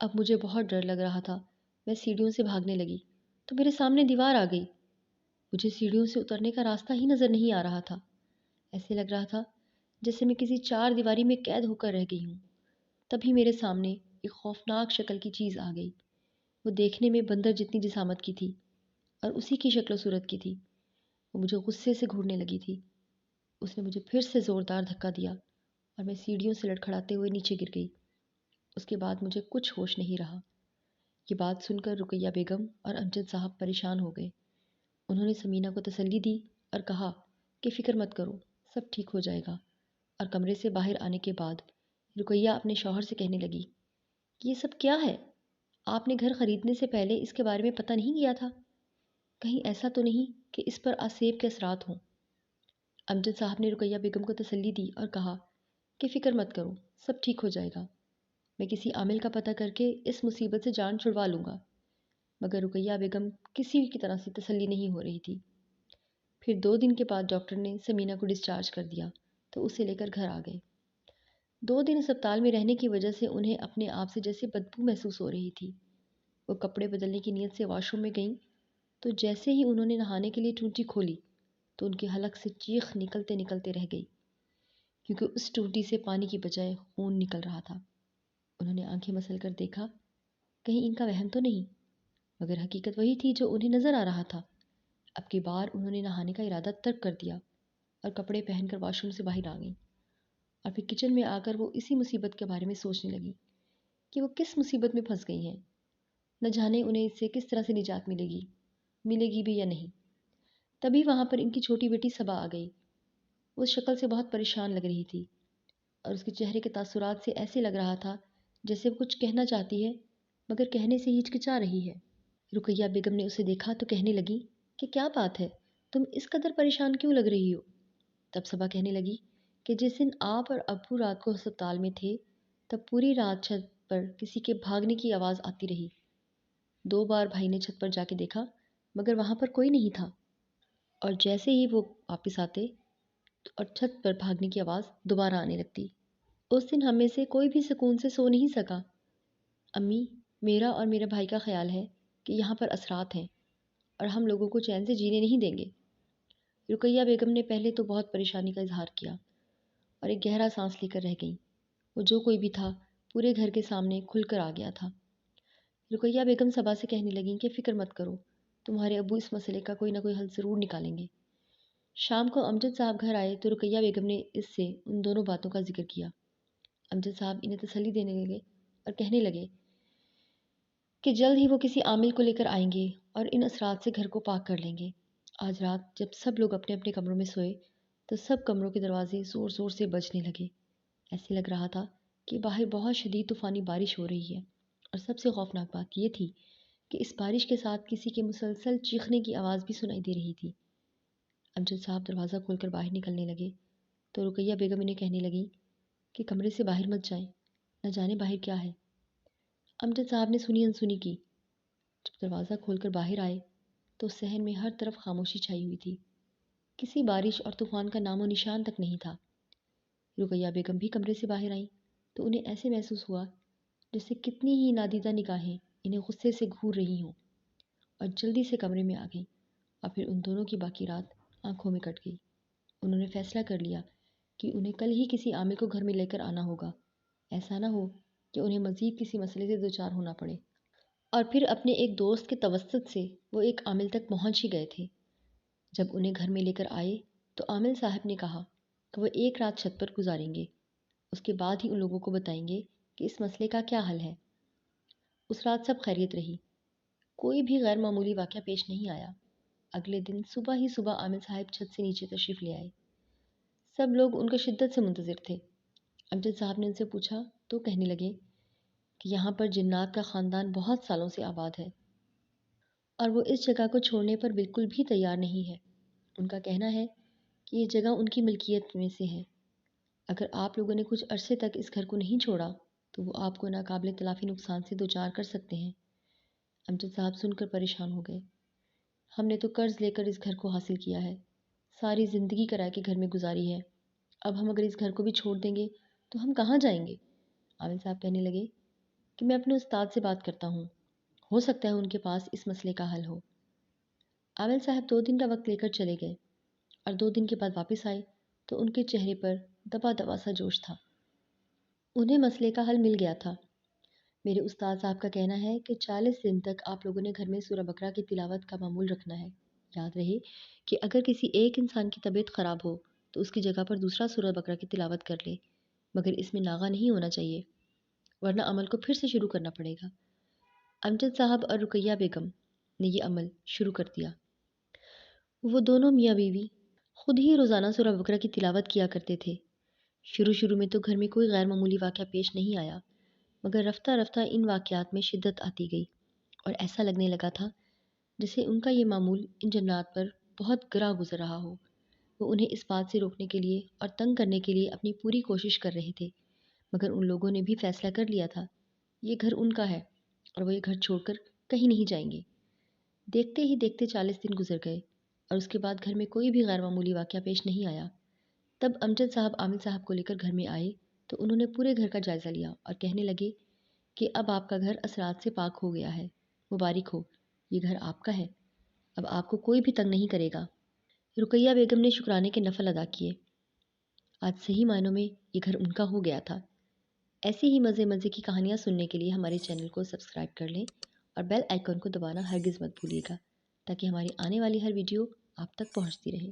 اب مجھے بہت ڈر لگ رہا تھا۔ میں سیڑھیوں سے بھاگنے لگی تو میرے سامنے دیوار آ گئی۔ مجھے سیڑھیوں سے اترنے کا راستہ ہی نظر نہیں آ رہا تھا۔ ایسے لگ رہا تھا جیسے میں کسی چار دیواری میں قید ہو کر رہ گئی ہوں۔ تبھی میرے سامنے ایک خوفناک شکل کی چیز آ گئی۔ وہ دیکھنے میں بندر جتنی جسامت کی تھی اور اسی کی شکل و صورت کی تھی۔ وہ مجھے غصے سے گھورنے لگی تھی۔ اس نے مجھے پھر سے زوردار دھکا دیا اور میں سیڑھیوں سے لڑکھڑاتے ہوئے نیچے گر گئی۔ اس کے بعد مجھے کچھ ہوش نہیں رہا۔ یہ بات سن کر رقیہ بیگم اور امجد صاحب پریشان ہو گئے۔ انہوں نے سمینہ کو تسلی دی اور کہا کہ فکر مت کرو، سب ٹھیک ہو جائے گا۔ اور کمرے سے باہر آنے کے بعد رقیہ اپنے شوہر سے کہنے لگی کہ یہ سب کیا ہے؟ آپ نے گھر خریدنے سے پہلے اس کے بارے میں پتہ نہیں کیا تھا؟ کہیں ایسا تو نہیں کہ اس پر آسیب کے اثرات ہوں؟ امجد صاحب نے رقیہ بیگم کو تسلی دی اور کہا کہ فکر مت کرو، سب ٹھیک ہو جائے گا۔ میں کسی عامل کا پتہ کر کے اس مصیبت سے جان چھڑوا لوں گا۔ مگر رقیہ بیگم کسی کی طرح سے تسلی نہیں ہو رہی تھی۔ پھر 2 دن کے بعد ڈاکٹر نے سمینہ کو ڈسچارج کر دیا تو اسے لے کر گھر آ گئے۔ 2 دن اسپتال میں رہنے کی وجہ سے انہیں اپنے آپ سے جیسے بدبو محسوس ہو رہی تھی۔ وہ کپڑے بدلنے کی نیت سے واش روم میں گئیں تو جیسے ہی انہوں نے نہانے کے لیے ٹونٹی کھولی تو ان کے حلق سے چیخ نکلتے نکلتے رہ گئی، کیونکہ اس ٹونٹی سے پانی کی بجائے خون نکل رہا تھا۔ انہوں نے آنکھیں مسل کر دیکھا، کہیں ان کا وہم تو نہیں، مگر حقیقت وہی تھی جو انہیں نظر آ رہا تھا۔ اب کی بار انہوں نے نہانے کا ارادہ ترک کر دیا اور کپڑے پہن کر واش روم سے باہر آ گئیں، اور پھر کچن میں آ کر وہ اسی مصیبت کے بارے میں سوچنے لگی کہ وہ کس مصیبت میں پھنس گئی ہیں، نہ جانے انہیں اس سے کس طرح سے نجات ملے گی بھی یا نہیں۔ تبھی وہاں پر ان کی چھوٹی بیٹی صبا آ گئی۔ وہ اس شکل سے بہت پریشان لگ رہی تھی اور اس کے چہرے کے تاثرات سے ایسے لگ رہا تھا جیسے وہ کچھ کہنا چاہتی ہے مگر کہنے سے ہچکچا رہی ہے۔ رقیہ بیگم نے اسے دیکھا تو کہنے لگی کہ کیا بات ہے، تم اس قدر پریشان کیوں لگ رہی ہو؟ تب صبا کہنے لگی کہ جس دن آپ اور ابو رات کو ہسپتال میں تھے تب پوری رات چھت پر کسی کے بھاگنے کی آواز آتی رہی۔ 2 بار بھائی نے چھت پر جا کے دیکھا مگر وہاں پر کوئی نہیں تھا، اور جیسے ہی وہ واپس آتے اور چھت پر بھاگنے کی آواز دوبارہ آنے لگتی۔ اس دن ہم میں سے کوئی بھی سکون سے سو نہیں سکا۔ امی، میرا اور میرے بھائی کا خیال ہے کہ یہاں پر اثرات ہیں اور ہم لوگوں کو چین سے جینے نہیں دیں گے۔ رقیہ بیگم نے پہلے تو بہت پریشانی کا اظہار کیا اور ایک گہرا سانس لے کر رہ گئیں۔ وہ جو کوئی بھی تھا پورے گھر کے سامنے کھل کر آ گیا تھا۔ رقیہ بیگم صبا سے کہنے لگیں کہ فکر مت کرو، تمہارے ابو اس مسئلے کا کوئی نہ کوئی حل ضرور نکالیں گے۔ شام کو امجد صاحب گھر آئے تو رقیہ بیگم نے اس سے ان دونوں باتوں کا ذکر کیا۔ امجد صاحب انہیں تسلی دینے لگے اور کہنے لگے کہ جلد ہی وہ کسی عامل کو لے کر آئیں گے اور ان اثرات سے گھر کو پاک کر لیں گے۔ آج رات جب سب لوگ اپنے اپنے کمروں میں سوئے تو سب کمروں کے دروازے زور زور سے بجنے لگے۔ ایسے لگ رہا تھا کہ باہر بہت شدید طوفانی بارش ہو رہی ہے، اور سب سے خوفناک بات یہ تھی کہ اس بارش کے ساتھ کسی کے مسلسل چیخنے کی آواز بھی سنائی دے رہی تھی۔ امجد صاحب دروازہ کھول کر باہر نکلنے لگے تو رقیہ بیگم انہیں کہنے لگی کہ کمرے سے باہر مت جائیں، نہ جانے باہر کیا ہے۔ امجد صاحب نے سنی انسنی کی۔ جب دروازہ کھول کر باہر آئے تو صحن میں ہر طرف خاموشی چھائی ہوئی تھی، کسی بارش اور طوفان کا نام و نشان تک نہیں تھا۔ رقیہ بیگم بھی کمرے سے باہر آئیں تو انہیں ایسے محسوس ہوا جیسے کتنی ہی نادیدہ نگاہیں انہیں غصے سے گھور رہی ہوں، اور جلدی سے کمرے میں آ گئیں، اور پھر ان دونوں کی باقی رات آنکھوں میں کٹ گئی۔ انہوں نے فیصلہ کر لیا کہ انہیں کل ہی کسی عامل کو گھر میں لے کر آنا ہوگا، ایسا نہ ہو کہ انہیں مزید کسی مسئلے سے دوچار ہونا پڑے۔ اور پھر اپنے ایک دوست کے توسط سے وہ ایک عامل تک پہنچ ہی گئے تھے۔ جب انہیں گھر میں لے کر آئے تو عامل صاحب نے کہا کہ وہ ایک رات چھت پر گزاریں گے، اس کے بعد ہی ان لوگوں کو بتائیں گے کہ اس مسئلے کا کیا حل ہے۔ اس رات سب خیریت رہی، کوئی بھی غیر معمولی واقعہ پیش نہیں آیا۔ اگلے دن صبح ہی صبح عامل صاحب چھت سے نیچے تشریف لے آئے۔ سب لوگ ان کا شدت سے منتظر تھے۔ امجد صاحب نے ان سے پوچھا تو کہنے لگے کہ یہاں پر جنات کا خاندان بہت سالوں سے آباد ہے اور وہ اس جگہ کو چھوڑنے پر بالکل بھی تیار نہیں ہے۔ ان کا کہنا ہے کہ یہ جگہ ان کی ملکیت میں سے ہے۔ اگر آپ لوگوں نے کچھ عرصے تک اس گھر کو نہیں چھوڑا تو وہ آپ کو ناقابل تلافی نقصان سے دوچار کر سکتے ہیں۔ امجد صاحب سن کر پریشان ہو گئے۔ ہم نے تو قرض لے کر اس گھر کو حاصل کیا ہے، ساری زندگی کرائے کے گھر میں گزاری ہے، اب ہم اگر اس گھر کو بھی چھوڑ دیں گے تو ہم کہاں جائیں گے؟ عامل صاحب کہنے لگے کہ میں اپنے استاد سے بات کرتا ہوں، ہو سکتا ہے ان کے پاس اس مسئلے کا حل ہو۔ عامل صاحب 2 دن کا وقت لے کر چلے گئے اور 2 دن کے بعد واپس آئے تو ان کے چہرے پر دبا دبا سا جوش تھا۔ انہیں مسئلے کا حل مل گیا تھا۔ میرے استاد صاحب کا کہنا ہے کہ 40 دن تک آپ لوگوں نے گھر میں سورہ بقرہ کی تلاوت کا معمول رکھنا ہے۔ یاد رہے کہ اگر کسی ایک انسان کی طبیعت خراب ہو تو اس کی جگہ پر دوسرا سورہ بقرہ کی تلاوت کر لے، مگر اس میں ناغہ نہیں ہونا چاہیے، ورنہ عمل کو پھر سے شروع کرنا پڑے گا۔ امجد صاحب اور رقیہ بیگم نے یہ عمل شروع کر دیا۔ وہ دونوں میاں بیوی خود ہی روزانہ سورہ بقرہ کی تلاوت کیا کرتے تھے۔ شروع میں تو گھر میں کوئی غیر معمولی واقعہ پیش نہیں آیا، مگر رفتہ رفتہ ان واقعات میں شدت آتی گئی اور ایسا لگنے لگا تھا جیسے ان کا یہ معمول ان جنات پر بہت گراں گزر رہا ہو۔ وہ انہیں اس بات سے روکنے کے لیے اور تنگ کرنے کے لیے اپنی پوری کوشش کر رہے تھے، مگر ان لوگوں نے بھی فیصلہ کر لیا تھا یہ گھر ان کا ہے اور وہ یہ گھر چھوڑ کر کہیں نہیں جائیں گے۔ دیکھتے ہی دیکھتے 40 دن گزر گئے اور اس کے بعد گھر میں کوئی بھی غیر معمولی واقعہ پیش نہیں آیا۔ تب امجد صاحب عامل صاحب کو لے کر گھر میں آئے تو انہوں نے پورے گھر کا جائزہ لیا اور کہنے لگے کہ اب آپ کا گھر اثرات سے پاک ہو گیا ہے، مبارک ہو، یہ گھر آپ کا ہے، اب آپ کو کوئی بھی تنگ نہیں کرے گا۔ رقیہ بیگم نے شکرانے کے نفل ادا کیے۔ آج صحیح معنوں میں یہ گھر ان کا ہو گیا تھا۔ ایسی ہی مزے مزے کی کہانیاں سننے کے لیے ہمارے چینل کو سبسکرائب کر لیں اور بیل آئیکن کو دبانا ہرگز مت بھولیے گا تاکہ ہماری آنے والی ہر ویڈیو آپ تک پہنچتی رہے۔